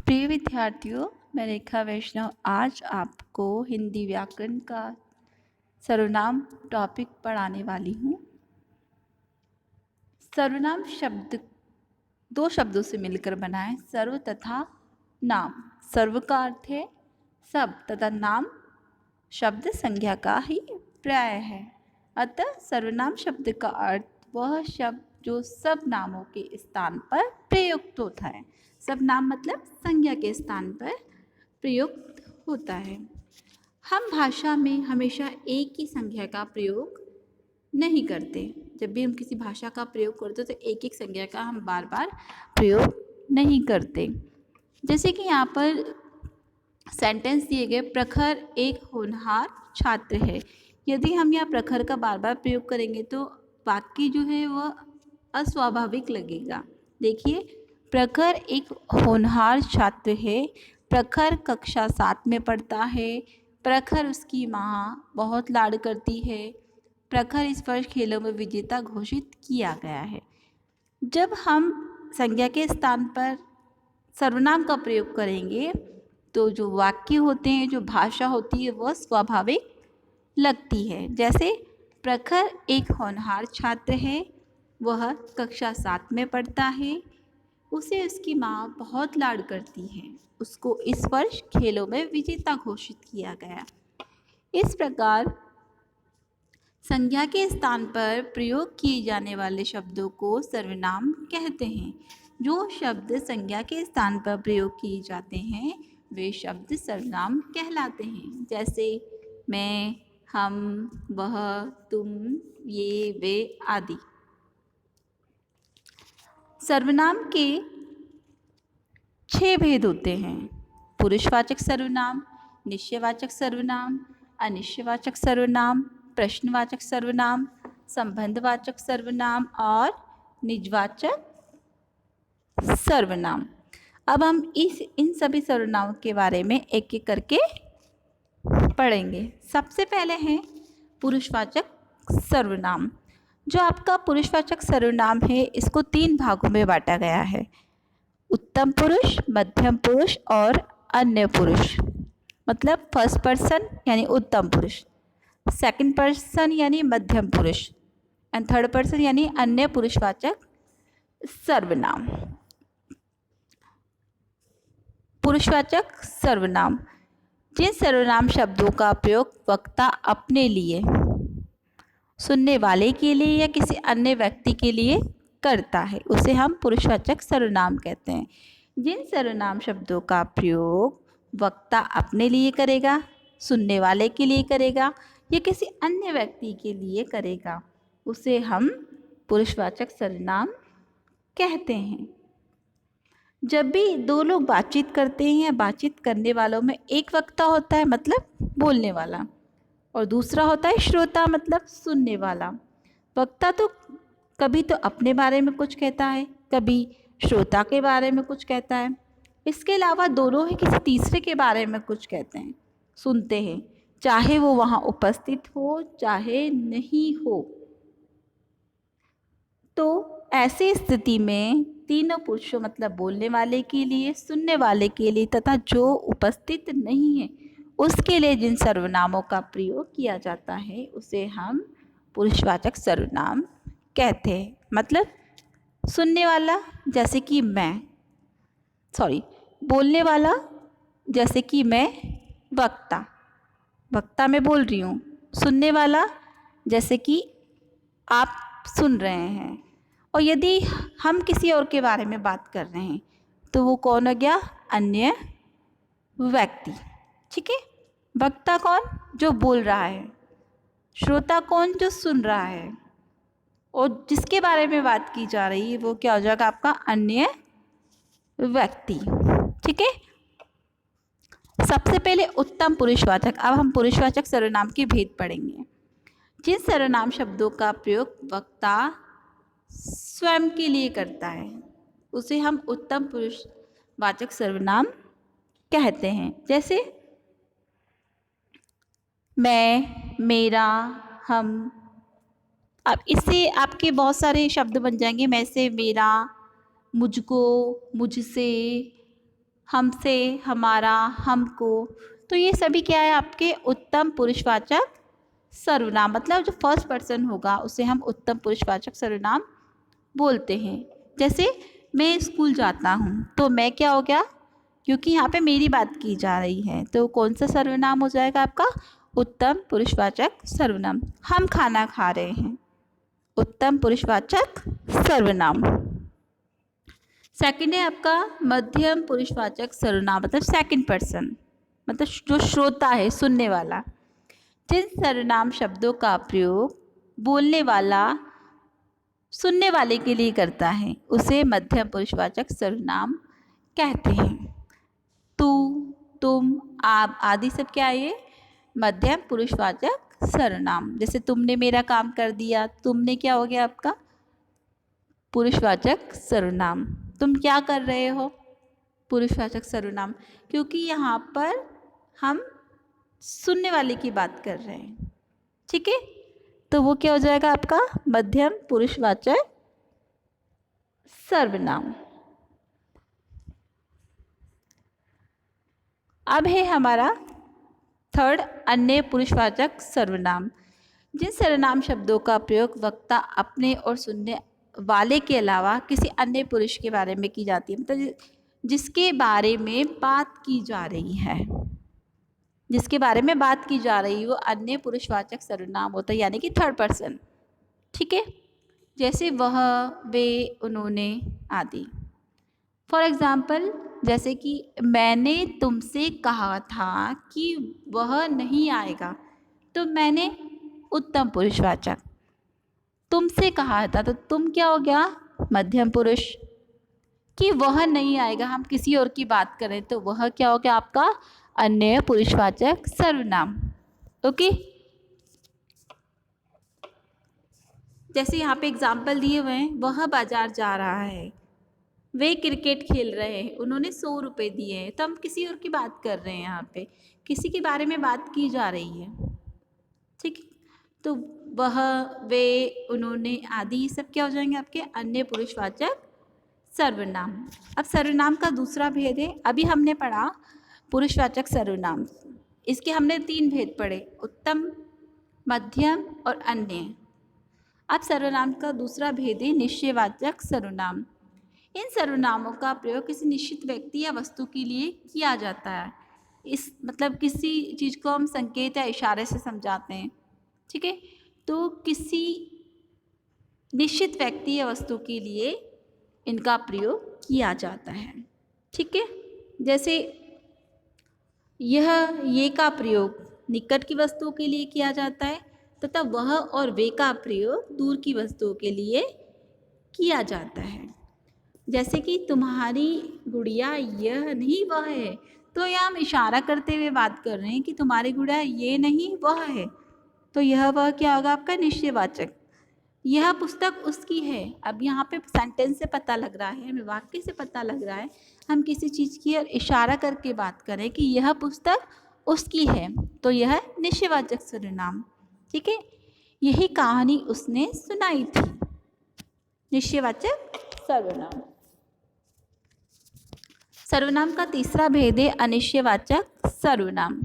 प्रिय विद्यार्थियों, मैं रेखा वैष्णव आज आपको हिंदी व्याकरण का सर्वनाम टॉपिक पढ़ाने वाली हूँ। सर्वनाम शब्द दो शब्दों से मिलकर बना है, सर्व तथा नाम। सर्व का अर्थ है सब तथा नाम शब्द संज्ञा का ही पर्याय है। अतः सर्वनाम शब्द का अर्थ वह शब्द जो सब नामों के स्थान पर प्रयुक्त होता है। सब नाम मतलब संज्ञा के स्थान पर प्रयुक्त होता है। हम भाषा में हमेशा एक ही संज्ञा का प्रयोग नहीं करते। जब भी हम किसी भाषा का प्रयोग करते तो एक एक संज्ञा का हम बार बार प्रयोग नहीं करते। जैसे कि यहाँ पर सेंटेंस दिए गए, प्रखर एक होनहार छात्र है। यदि हम यहाँ प्रखर का बार बार प्रयोग करेंगे तो वाक्य जो है वह अस्वाभाविक लगेगा। देखिए, प्रखर एक होनहार छात्र है। प्रखर कक्षा 7 में पढ़ता है। प्रखर उसकी माँ बहुत लाड करती है। प्रखर इस वर्ष खेलों में विजेता घोषित किया गया है। जब हम संज्ञा के स्थान पर सर्वनाम का प्रयोग करेंगे तो जो वाक्य होते हैं, जो भाषा होती है, वह स्वाभाविक लगती है। जैसे प्रखर एक होनहार छात्र है, वह कक्षा 7 में पढ़ता है, उसे उसकी माँ बहुत लाड करती है, उसको इस वर्ष खेलों में विजेता घोषित किया गया। इस प्रकार संज्ञा के स्थान पर प्रयोग किए जाने वाले शब्दों को सर्वनाम कहते हैं। जो शब्द संज्ञा के स्थान पर प्रयोग किए जाते हैं वे शब्द सर्वनाम कहलाते हैं। जैसे मैं, हम, वह, तुम, ये, वे आदि। सर्वनाम के 6 भेद होते हैं। पुरुषवाचक सर्वनाम, निश्चयवाचक सर्वनाम, अनिश्चयवाचक सर्वनाम, प्रश्नवाचक सर्वनाम, संबंधवाचक सर्वनाम और निजवाचक सर्वनाम। अब हम इन सभी सर्वनामों के बारे में एक एक करके पढ़ेंगे। सबसे पहले है पुरुषवाचक सर्वनाम। जो आपका पुरुषवाचक सर्वनाम है, इसको 3 भागों में बांटा गया है। उत्तम पुरुष, मध्यम पुरुष और अन्य पुरुष। मतलब फर्स्ट पर्सन यानी उत्तम पुरुष, सेकंड पर्सन यानी मध्यम पुरुष एंड थर्ड पर्सन यानी अन्य पुरुषवाचक सर्वनाम। पुरुषवाचक सर्वनाम जिन सर्वनाम शब्दों का प्रयोग वक्ता अपने लिए, सुनने वाले के लिए या किसी अन्य व्यक्ति के लिए करता है, उसे हम पुरुषवाचक सर्वनाम कहते हैं। जिन सर्वनाम शब्दों का प्रयोग वक्ता अपने लिए करेगा, सुनने वाले के लिए करेगा या किसी अन्य व्यक्ति के लिए करेगा, उसे हम पुरुषवाचक सर्वनाम कहते हैं। जब भी दो लोग बातचीत करते हैं या बातचीत करने वालों में एक वक्ता होता है मतलब बोलने वाला और दूसरा होता है श्रोता मतलब सुनने वाला। वक्ता तो कभी तो अपने बारे में कुछ कहता है, कभी श्रोता के बारे में कुछ कहता है। इसके अलावा दोनों ही किसी तीसरे के बारे में कुछ कहते हैं, सुनते हैं, चाहे वो वहाँ उपस्थित हो चाहे नहीं हो। तो ऐसी स्थिति में तीनों पुरुषों मतलब बोलने वाले के लिए, सुनने वाले के लिए तथा जो उपस्थित नहीं है उसके लिए जिन सर्वनामों का प्रयोग किया जाता है उसे हम पुरुषवाचक सर्वनाम कहते हैं। मतलब सुनने वाला जैसे कि मैं, बोलने वाला जैसे कि मैं वक्ता मैं बोल रही हूँ, सुनने वाला जैसे कि आप सुन रहे हैं, और यदि हम किसी और के बारे में बात कर रहे हैं तो वो कौन हो गया? अन्य व्यक्ति। ठीक है। वक्ता कौन? जो बोल रहा है। श्रोता कौन? जो सुन रहा है। और जिसके बारे में बात की जा रही है वो क्या हो जाएगा? आपका अन्य व्यक्ति। ठीक है। सबसे पहले उत्तम पुरुषवाचक। अब हम पुरुषवाचक सर्वनाम के भेद पढ़ेंगे। जिन सर्वनाम शब्दों का प्रयोग वक्ता स्वयं के लिए करता है उसे हम उत्तम पुरुषवाचक सर्वनाम कहते हैं। जैसे मैं, मेरा, हम। अब इससे आपके बहुत सारे शब्द बन जाएंगे। मैं से, मेरा, मुझको, मुझसे, हमसे, हमारा, हमको। तो ये सभी क्या है आपके उत्तम पुरुषवाचक सर्वनाम, मतलब जो फर्स्ट पर्सन होगा उसे हम उत्तम पुरुषवाचक सर्वनाम बोलते हैं। जैसे मैं स्कूल जाता हूँ, तो मैं क्या हो गया, क्योंकि यहाँ पे मेरी बात की जा रही है तो कौन सा सर्वनाम हो जाएगा आपका उत्तम पुरुषवाचक सर्वनाम। हम खाना खा रहे हैं, उत्तम पुरुषवाचक सर्वनाम। सेकंड है आपका मध्यम पुरुषवाचक सर्वनाम, मतलब सेकंड पर्सन, मतलब जो श्रोता है, सुनने वाला। जिन सर्वनाम शब्दों का प्रयोग बोलने वाला सुनने वाले के लिए करता है उसे मध्यम पुरुषवाचक सर्वनाम कहते हैं। तू, तुम, आप आदि सब क्या है, ये मध्यम पुरुषवाचक सर्वनाम। जैसे तुमने मेरा काम कर दिया, तुमने क्या हो गया आपका पुरुषवाचक सर्वनाम। तुम क्या कर रहे हो, पुरुषवाचक सर्वनाम, क्योंकि यहाँ पर हम सुनने वाले की बात कर रहे हैं। ठीक है, तो वो क्या हो जाएगा आपका मध्यम पुरुषवाचक सर्वनाम। अब है हमारा थर्ड अन्य पुरुषवाचक सर्वनाम। जिन सर्वनाम शब्दों का प्रयोग वक्ता अपने और सुनने वाले के अलावा किसी अन्य पुरुष के बारे में की जाती है, मतलब जिसके बारे में बात की जा रही है, जिसके बारे में बात की जा रही है वो अन्य पुरुषवाचक सर्वनाम होता है, यानी कि थर्ड पर्सन। ठीक है, जैसे वह, वे, उन्होंने आदि। फॉर एग्ज़ाम्पल, जैसे कि मैंने तुमसे कहा था कि वह नहीं आएगा, तो मैंने उत्तम पुरुषवाचक। तुमसे कहा था, तो तुम क्या हो गया मध्यम पुरुष। कि वह नहीं आएगा, हम किसी और की बात करें तो वह क्या हो गया आपका अन्य पुरुषवाचक सर्वनाम। ओके, जैसे यहाँ पे एग्जाम्पल दिए हुए हैं, वह बाजार जा रहा है, वे क्रिकेट खेल रहे हैं, उन्होंने 100 रुपये दिए हैं। तो हम किसी और की बात कर रहे हैं, यहाँ पे किसी के बारे में बात की जा रही है। ठीक, तो वह, वे, उन्होंने आदि ये सब क्या हो जाएंगे आपके अन्य पुरुषवाचक सर्वनाम। अब सर्वनाम का दूसरा भेद है, अभी हमने पढ़ा पुरुषवाचक सर्वनाम, इसके हमने 3 भेद पढ़े, उत्तम, मध्यम और अन्य। अब सर्वनाम का दूसरा भेद है निश्चयवाचक सर्वनाम। इन सर्वनामों का प्रयोग किसी निश्चित व्यक्ति या वस्तु के लिए किया जाता है। इस मतलब किसी चीज़ को हम संकेत या इशारे से समझाते हैं। ठीक है, तो किसी निश्चित व्यक्ति या वस्तु के लिए इनका प्रयोग किया जाता है। ठीक है, जैसे यह, ये का प्रयोग निकट की वस्तुओं के लिए किया जाता है तथा वह और वे का प्रयोग दूर की वस्तुओं के लिए किया जाता है। जैसे कि तुम्हारी गुड़िया यह नहीं वह है, तो यह हम इशारा करते हुए बात कर रहे हैं कि तुम्हारी गुड़िया ये नहीं वह है, तो यह वह क्या होगा आपका निश्चयवाचक। यह पुस्तक उसकी है, अब यहाँ पे सेंटेंस से पता लग रहा है, हमें वाक्य से पता लग रहा है, हम किसी चीज़ की और इशारा करके बात करें कि यह पुस्तक उसकी है, तो यह निश्चयवाचक सर्वनाम। ठीक है, यही कहानी उसने सुनाई थी, निश्चयवाचक सर्वनाम। सर्वनाम का तीसरा भेद है अनिश्चयवाचक सर्वनाम।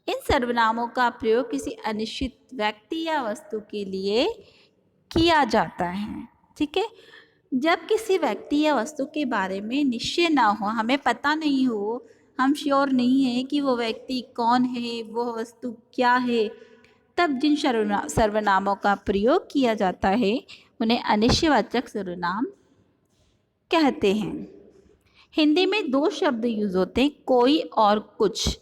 इन सर्वनामों का प्रयोग किसी अनिश्चित व्यक्ति या वस्तु के लिए किया जाता है। ठीक है, जब किसी व्यक्ति या वस्तु के बारे में निश्चय ना हो, हमें पता नहीं हो, हम श्योर नहीं है कि वो व्यक्ति कौन है, वो वस्तु क्या है, तब जिन सर्वनामों का प्रयोग किया जाता है उन्हें अनिश्चयवाचक सर्वनाम कहते हैं। हिंदी में 2 शब्द यूज़ होते हैं, कोई और कुछ।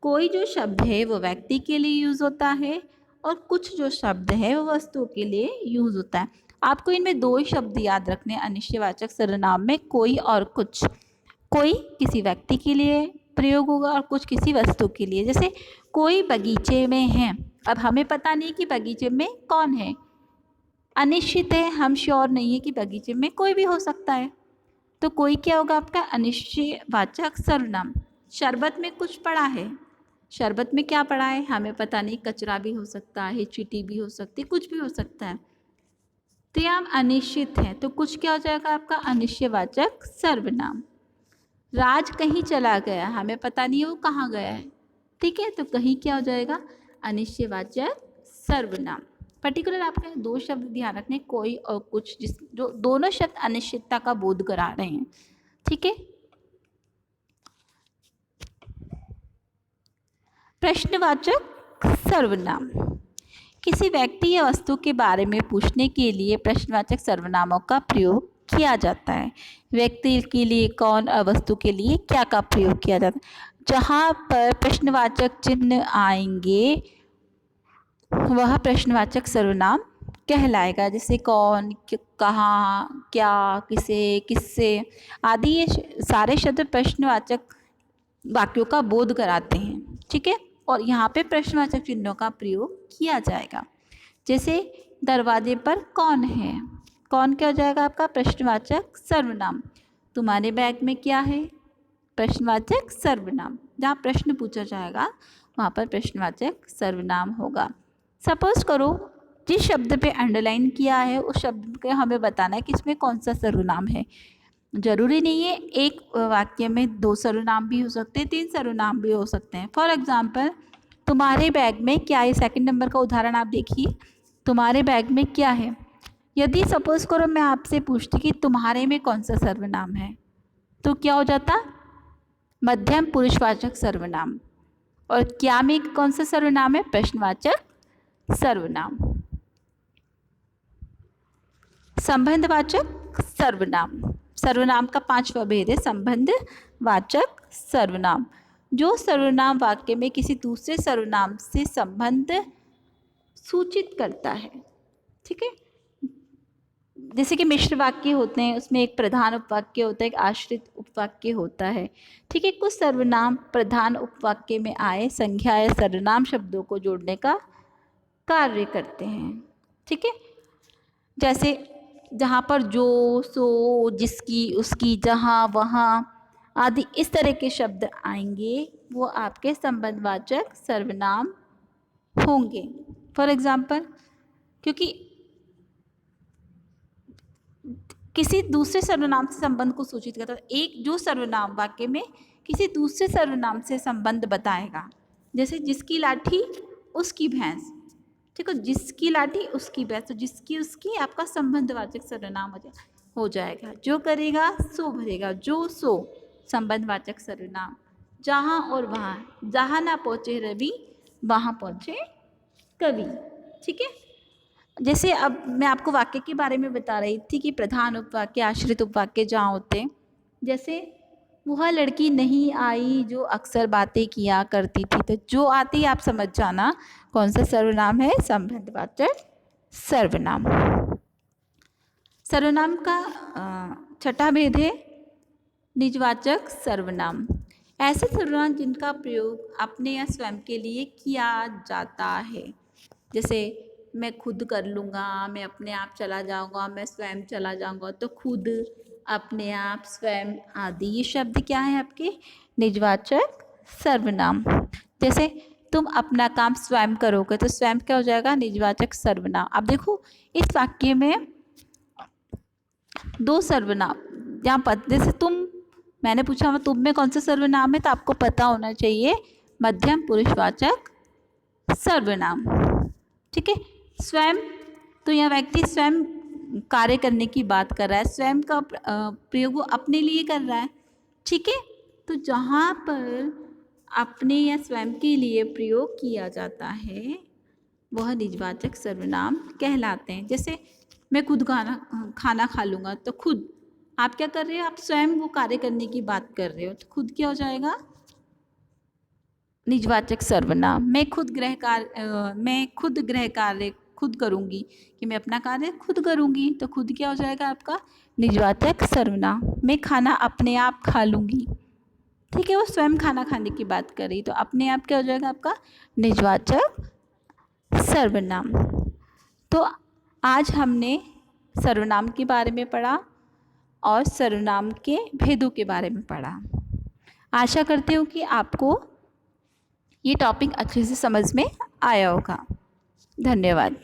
कोई जो शब्द है वो व्यक्ति के लिए यूज़ होता है और कुछ जो शब्द है वो वस्तु के लिए यूज़ होता है। आपको इनमें 2 ही शब्द याद रखने अनिश्चयवाचक सर्वनाम में, कोई और कुछ। कोई किसी व्यक्ति के लिए प्रयोग होगा और कुछ किसी वस्तु के लिए। जैसे कोई बगीचे में है, अब हमें पता नहीं कि बगीचे में कौन है, अनिश्चित है, हम श्योर नहीं है कि बगीचे में कोई भी हो सकता है, तो कोई क्या होगा आपका अनिश्चयवाचक सर्वनाम। शरबत में कुछ पड़ा है, शरबत में क्या पड़ा है हमें पता नहीं, कचरा भी हो सकता है, चींटी भी हो सकती है, कुछ भी हो सकता है, तो यहाँ अनिश्चित है, तो कुछ क्या हो जाएगा आपका अनिश्चयवाचक सर्वनाम। राज कहीं चला गया, हमें पता नहीं है वो कहाँ गया है। ठीक है, तो कहीं क्या हो जाएगा, अनिश्चयवाचक सर्वनाम। पर्टिकुलर आपके दो शब्द ध्यान रखने, कोई और कुछ, जिस जो दोनों शब्द अनिश्चितता का बोध करा रहे हैं। ठीक है, प्रश्नवाचक सर्वनाम। किसी व्यक्ति या वस्तु के बारे में पूछने के लिए प्रश्नवाचक सर्वनामों का प्रयोग किया जाता है। व्यक्ति के लिए कौन और वस्तु के लिए क्या का प्रयोग किया जाता है। जहाँ पर प्रश्नवाचक चिन्ह आएंगे वह प्रश्नवाचक सर्वनाम कहलाएगा। जैसे कौन, कहाँ, क्या, किसे, किससे आदि, ये सारे शब्द प्रश्नवाचक वाक्यों का बोध कराते हैं। ठीक है, और यहाँ पे प्रश्नवाचक चिन्हों का प्रयोग किया जाएगा। जैसे दरवाजे पर कौन है, कौन क्या हो जाएगा आपका, प्रश्नवाचक सर्वनाम। तुम्हारे बैग में क्या है, प्रश्नवाचक सर्वनाम। जहाँ प्रश्न पूछा जाएगा वहाँ पर प्रश्नवाचक सर्वनाम होगा। सपोज करो जिस शब्द पे अंडरलाइन किया है उस शब्द के हमें बताना है कि इसमें कौन सा सर्वनाम है। जरूरी नहीं है एक वाक्य में दो सर्वनाम भी हो सकते हैं, तीन सर्वनाम भी हो सकते हैं। फॉर एग्जाम्पल, तुम्हारे बैग में क्या है, सेकंड नंबर का उदाहरण आप देखिए, तुम्हारे बैग में क्या है। यदि सपोज करो मैं आपसे पूछती कि तुम्हारे में कौन सा सर्वनाम है, तो क्या हो जाता, मध्यम पुरुषवाचक सर्वनाम। और क्या में कौन सा सर्वनाम है, प्रश्नवाचक सर्वनाम। संबंधवाचक सर्वनाम। सर्वनाम का पांचवा भेद है संबंधवाचक सर्वनाम। जो सर्वनाम वाक्य में किसी दूसरे सर्वनाम से संबंध सूचित करता है। ठीक है, जैसे कि मिश्र वाक्य होते हैं, उसमें एक प्रधान उपवाक्य होता है, एक आश्रित उपवाक्य होता है। ठीक है, कुछ सर्वनाम प्रधान उपवाक्य में आए संज्ञा या सर्वनाम शब्दों को जोड़ने का कार्य करते हैं। ठीक है, जैसे जहाँ पर जो, सो, जिसकी, उसकी, जहाँ, वहाँ आदि इस तरह के शब्द आएंगे वो आपके संबंधवाचक सर्वनाम होंगे। फॉर एग्जाम्पल, क्योंकि किसी दूसरे सर्वनाम से संबंध को सूचित करता है, एक जो सर्वनाम वाक्य में किसी दूसरे सर्वनाम से संबंध बताएगा। जैसे जिसकी लाठी उसकी भैंस। ठीक है, जिसकी लाठी उसकी भैंस, तो जिसकी उसकी आपका संबंधवाचक सर्वनाम हो जाएगा। जो करेगा सो भरेगा, जो सो संबंधवाचक सर्वनाम। जहाँ और वहाँ, जहाँ ना पहुँचे रवि वहाँ पहुँचे कवि। ठीक है, जैसे अब मैं आपको वाक्य के बारे में बता रही थी कि प्रधान उपवाक्य, आश्रित उपवाक्य जहाँ होते हैं। जैसे वह लड़की नहीं आई जो अक्सर बातें किया करती थी, तो जो आती आप समझ जाना कौन सा सर्वनाम है, संबंधवाचक सर्वनाम। सर्वनाम का छठा भेद है निजवाचक सर्वनाम। ऐसे सर्वनाम जिनका प्रयोग अपने या स्वयं के लिए किया जाता है। जैसे मैं खुद कर लूँगा, मैं अपने आप चला जाऊँगा, मैं स्वयं चला जाऊँगा, तो खुद, अपने आप, स्वयं आदि ये शब्द क्या है आपके, निजवाचक सर्वनाम। जैसे तुम अपना काम स्वयं करोगे, तो स्वयं क्या हो जाएगा, निजवाचक सर्वनाम। अब देखो इस वाक्य में दो सर्वनाम, यहाँ पर जैसे तुम, मैंने पूछा तुम में कौन सा सर्वनाम है, तो आपको पता होना चाहिए मध्यम पुरुषवाचक सर्वनाम। ठीक है, स्वयं, तो यह व्यक्ति स्वयं कार्य करने की बात कर रहा है, स्वयं का प्रयोग वो अपने लिए कर रहा है। ठीक है, तो जहाँ पर अपने या स्वयं के लिए प्रयोग किया जाता है वह निजवाचक सर्वनाम कहलाते हैं। जैसे मैं खुद खाना खा लूँगा, तो खुद आप क्या कर रहे हो, आप स्वयं वो कार्य करने की बात कर रहे हो, तो खुद क्या हो जाएगा, निजवाचक सर्वनाम। मैं खुद गृह कार्य खुद करूँगी, कि मैं अपना कार्य खुद करूँगी, तो खुद क्या हो जाएगा आपका, निजवाचक सर्वनाम। मैं खाना अपने आप खा लूँगी। ठीक है, वो स्वयं खाना खाने की बात कर रही, तो अपने आप क्या हो जाएगा आपका, निजवाचक सर्वनाम। तो आज हमने सर्वनाम के बारे में पढ़ा और सर्वनाम के भेदों के बारे में पढ़ा। आशा करती हूँ कि आपको ये टॉपिक अच्छे से समझ में आया होगा। धन्यवाद।